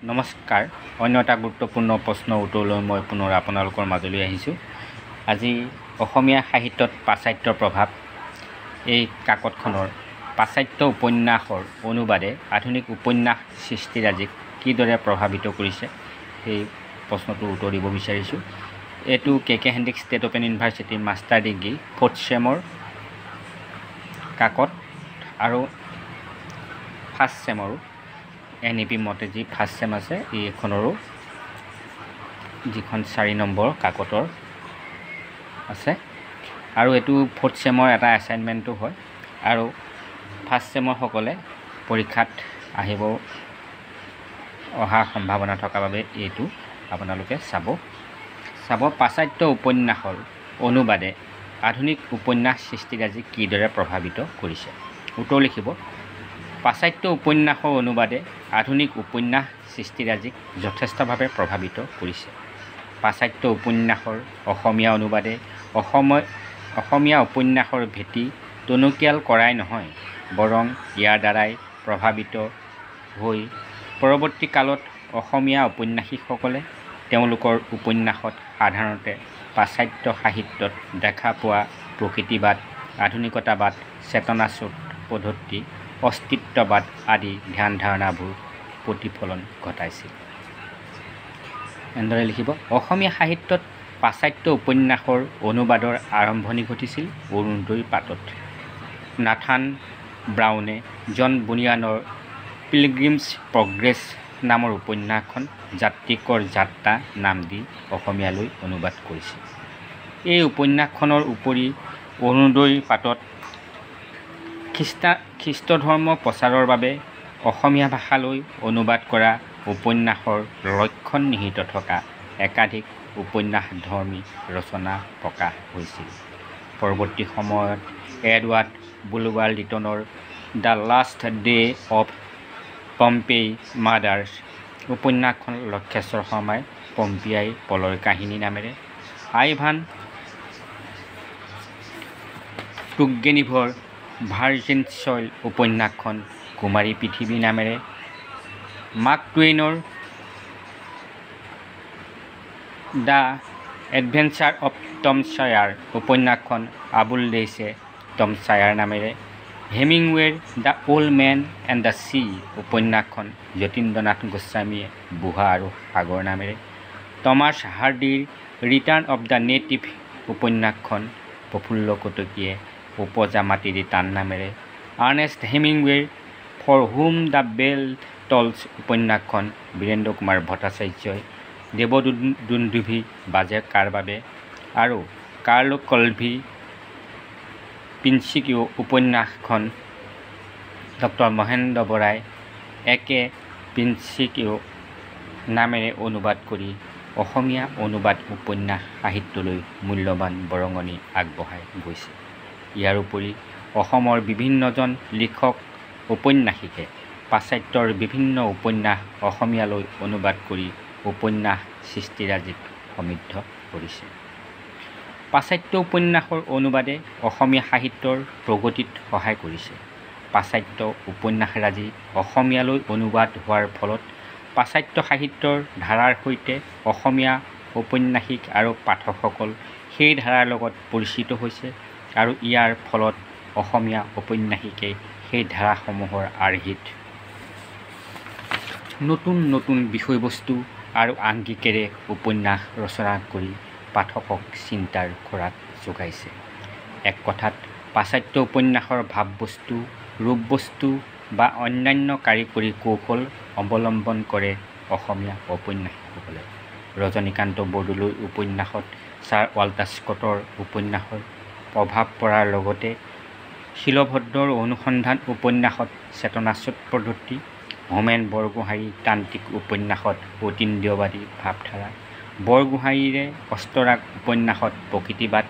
নমস্কাৰ। অন্য এটা গুৰুত্বপূৰ্ণ প্ৰশ্ন উত্তৰলৈ মই পুনৰ আপোনালোকৰ মাজলৈ আহিছোঁ। আজি অসমীয়া সাহিত্যত পাশ্চাত্যৰ প্ৰভাৱ এই কাকতখনৰ পাশ্চাত্য উপন্যাসৰ অনুবাদে আধুনিক উপন্যাস সৃষ্টিৰাজিক কিদৰে প্ৰভাৱিত কৰিছে সেই প্ৰশ্নটোৰ উত্তৰ দিব বিচাৰিছোঁ। এইটো কে হেণ্ডিক ষ্টেট অপেন ইউনিভাৰ্চিটিৰ মাষ্টাৰ ডিগ্ৰী 4th চেমৰ কাকত আৰু 1st চেমৰো NEP মতে যি 1st চেম আছে এইখনৰো যিখন 4 নম্বৰ কাকতৰ আছে আৰু এইটো 4th চেমৰ এটা এছাইনমেণ্টো হয় আৰু 1st চেমৰ সকলে পৰীক্ষাত আহিব অহাৰ সম্ভাৱনা থকা বাবে এইটো আপোনালোকে চাব। পাশ্চাত্য উপন্যাসৰ অনুবাদে আধুনিক উপন্যাস সৃষ্টিৰাজিক কিদৰে প্ৰভাৱিত কৰিছে। উত্তৰ লিখিব। পাশ্চাত্য উপন্যাসৰ অনুবাদে আধুনিক উপন্যাস সৃষ্টিৰাজিক যথেষ্টভাৱে প্ৰভাৱিত কৰিছে। পাশ্চাত্য উপন্যাসৰ অসমীয়া অনুবাদে অসমীয়া উপন্যাসৰ ভেটি টনকিয়াল কৰাই নহয়, বৰং ইয়াৰ দ্বাৰাই প্ৰভাৱিত হৈ পৰৱৰ্তী কালত অসমীয়া ঔপন্যাসিকসকলে তেওঁলোকৰ উপন্যাসত সাধাৰণতে পাশ্চাত্য সাহিত্যত দেখা পোৱা প্ৰকৃতিবাদ, আধুনিকতাবাদ, চেতনাচ্যুত পদ্ধতি, অস্তিত্ববাদ আদি ধ্যান ধাৰণাবোৰ প্ৰতিফলন ঘটাইছিল। এনেদৰে লিখিব। অসমীয়া সাহিত্যত পাশ্চাত্য উপন্যাসৰ অনুবাদৰ আৰম্ভণি ঘটিছিল অৰুণোদয়ৰ পাতত। নাথান ব্ৰাউনে জন বুনিয়ানৰ পিলগ্ৰিমছ প্ৰগ্ৰেছ নামৰ উপন্যাসখন যাত্ৰিকৰ যাত্ৰা নাম দি অসমীয়ালৈ অনুবাদ কৰিছিল। এই উপন্যাসখনৰ উপৰি অৰুণোদয়ৰ পাতত খ্ৰীষ্ট ধৰ্ম প্ৰচাৰৰ বাবে অসমীয়া ভাষালৈ অনুবাদ কৰা উপন্যাসৰ লক্ষণ নিহিত থকা একাধিক উপন্যাসধৰ্মী ৰচনা প্ৰকাশ হৈছিল। পৰৱৰ্তী সময়ত এডৱাৰ্ড বুলৱাৰ লিটনৰ the last day of Pompeii murders উপন্যাসখন লক্ষেশ্বৰ শৰ্মাই পম্পিয়াই পলৰ কাহিনী নামেৰে, আইভান তুৰ্গেনিভৰ ভাৰ্জিন চইল উপন্যাসখন কুমাৰী পৃথিৱী নামেৰে, মাৰ্ক টুৱেইনৰ the adventure of Tom Sawyer উপন্যাসখন আবুল লেইছে টম ছায়াৰ নামেৰে, হেমিংৱেৰ the old man and the sea উপন্যাসখন যতীন্দ্ৰনাথ গোস্বামীয়ে বুঢ়া আৰু সাগৰ নামেৰে, টমাছ হাৰ্ডিৰ ৰিটাৰ্ণ অৱ দ্য নেটিভ উপন্যাসখন প্ৰফুল্ল কটকীয়ে উপজা মাটিৰি টান নামেৰে, আৰ্নেষ্ট হেমিংৱেৰ for whom the bell tolls উপন্যাসখন বীৰেন্দ্ৰ কুমাৰ ভট্টাচাৰ্যই দেৱদুন্দুভি বাজে কাৰ বাবে আৰু কাৰ্ল কলভি প্ৰিন্সিপিঅ উপন্যাসখন ডক্টৰ মহেন্দ্ৰ বৰাই একে প্ৰিন্সিপিঅ নামেৰে অনুবাদ কৰি অসমীয়া অনুবাদ উপন্যাস সাহিত্যলৈ মূল্যৱান বৰঙণি আগবঢ়াই গৈছে। ইয়াৰ উপৰি অসমৰ বিভিন্নজন লিখক ঔপন্যাসিকে পাশ্চাত্যৰ বিভিন্ন উপন্যাস অসমীয়ালৈ অনুবাদ কৰি উপন্যাস সৃষ্টিৰাজিক সমৃদ্ধ কৰিছে। পাশ্চাত্য উপন্যাসৰ অনুবাদে অসমীয়া সাহিত্যৰ প্ৰগতিত সহায় কৰিছে। পাশ্চাত্য উপন্যাসৰাজি অসমীয়ালৈ অনুবাদ হোৱাৰ ফলত পাশ্চাত্য সাহিত্যৰ ধাৰাৰ সৈতে অসমীয়া ঔপন্যাসিক আৰু পাঠকসকল সেই ধাৰাৰ লগত পৰিচিত হৈছে আৰু ইয়াৰ ফলত অসমীয়া ঔপন্যাসিকে সেই ধাৰাসমূহৰ আৰ্হিত নতুন নতুন বিষয়বস্তু আৰু আঙ্গিকেৰে উপন্যাস ৰচনা কৰি পাঠকক চিন্তাৰ খোৰাক যোগাইছে। এক কথাত পাশ্চাত্য উপন্যাসৰ ভাৱবস্তু, ৰূপবস্তু বা অন্যান্য কাৰিকৰী কৌশল অৱলম্বন কৰে অসমীয়া ঔপন্যাসিকসকলে। ৰজনীকান্ত বৰদলৈৰ উপন্যাসত ছাৰ ৱাল্টাৰ স্কটৰ উপন্যাসৰ প্ৰভাৱ পৰাৰ লগতে শিলভদ্ৰৰ অনুসন্ধান উপন্যাসত চেতনাচ্যুত পদ্ধতি, হোমেন বৰগোহাঞিৰ তান্ত্ৰিক উপন্যাসত অতীন্দ্ৰিয়বাদী ভাৱধাৰা, বৰগোহাঞিৰে অস্তৰাগ উপন্যাসত প্ৰকৃতিবাদ,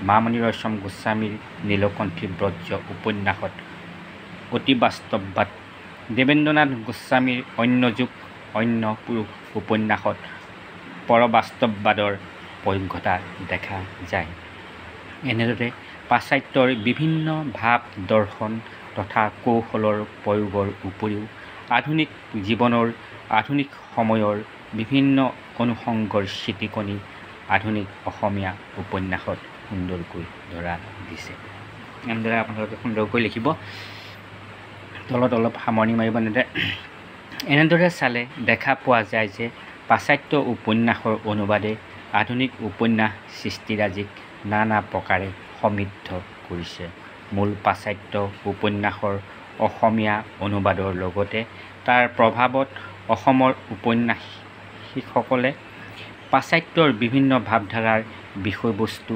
মামণি ৰয়ছম গোস্বামীৰ নীলকণ্ঠী ব্ৰজ উপন্যাসত অতিবাস্তৱবাদ, দেৱেন্দ্ৰনাথ গোস্বামীৰ অন্য যুগ অন্য পুৰুষ উপন্যাসত পৰবাস্তৱবাদৰ প্ৰয়োগতা দেখা যায়। এনেদৰে পাশ্চাত্যৰ বিভিন্ন ভাৱ দৰ্শন তথা কৌশলৰ প্ৰয়োগৰ উপৰিও আধুনিক জীৱনৰ আধুনিক সময়ৰ বিভিন্ন অনুষংগৰ চিটিকণি আধুনিক অসমীয়া উপন্যাসত সুন্দৰকৈ ধৰা দিছে। এনেদৰে আপোনালোকে সুন্দৰকৈ লিখিব। তলত অলপ সামৰণি মাৰিব এনেদৰে চালে দেখা পোৱা যায় যে পাশ্চাত্য উপন্যাসৰ অনুবাদে আধুনিক উপন্যাস সৃষ্টিৰাজিক নানা প্ৰকাৰে সমৃদ্ধ কৰিছে। মূল পাশ্চাত্য উপন্যাসৰ অসমীয়া অনুবাদৰ লগতে তাৰ প্ৰভাৱত অসমৰ উপন্যাসিকসকলে পাশ্চাত্যৰ বিভিন্ন ভাৱধাৰাৰ বিষয়বস্তু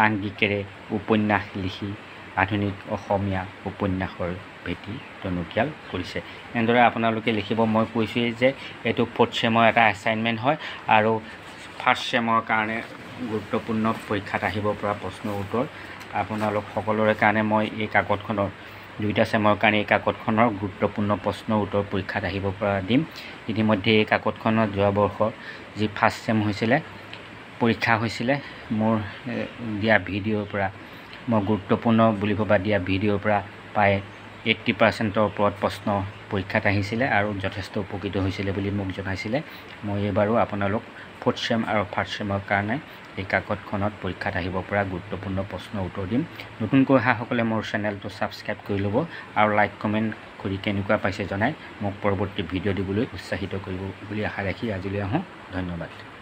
আংগিকেৰে উপন্যাস লিখি আধুনিক অসমীয়া উপন্যাসৰ ভেটি টনকিয়াল কৰিছে। এনেদৰে আপোনালোকে লিখিব। মই কৈছোঁৱেই যে এইটো 4th চেমৰ এটা এছাইনমেণ্ট হয় আৰু 1st চেমৰ কাৰণে গুৰুত্বপূৰ্ণ পৰীক্ষাত আহিব পৰা প্ৰশ্ন উত্তৰ আপোনালোক সকলোৰে কাৰণে মই এই কাকতখনৰ 2টা চেমৰ কাৰণে এই কাকতখনৰ গুৰুত্বপূৰ্ণ প্ৰশ্ন উত্তৰ পৰীক্ষাত আহিব পৰা দিম। ইতিমধ্যে এই কাকতখনত যোৱা বৰ্ষৰ যি 1st চেম হৈছিলে পৰীক্ষা হৈছিলে মোৰ দিয়া ভিডিঅ'ৰ পৰা মই গুৰুত্বপূৰ্ণ বুলি ভবা দিয়া ভিডিঅ'ৰ পৰা প্ৰায় 80%ৰ ওপৰত প্ৰশ্ন পৰীক্ষাত আহিছিলে আৰু যথেষ্ট উপকৃত হৈছিলে বুলি মোক জনাইছিলে। মই এইবাৰো আপোনালোক 4th চেম আৰু 1st চেমৰ কাৰণে এই কাকতখনত পৰীক্ষাত আহিব পৰা গুৰুত্বপূৰ্ণ প্ৰশ্ন উত্তৰ দিম। নতুনকৈ অহাসকলে মোৰ চেনেলটো ছাবস্ক্ৰাইব কৰি ল'ব আৰু লাইক কমেণ্ট কৰি কেনেকুৱা পাইছে জনাই মোক পৰৱৰ্তী ভিডিঅ' দিবলৈ উৎসাহিত কৰিব বুলি আশা ৰাখি আজিলৈ আহোঁ। ধন্যবাদ।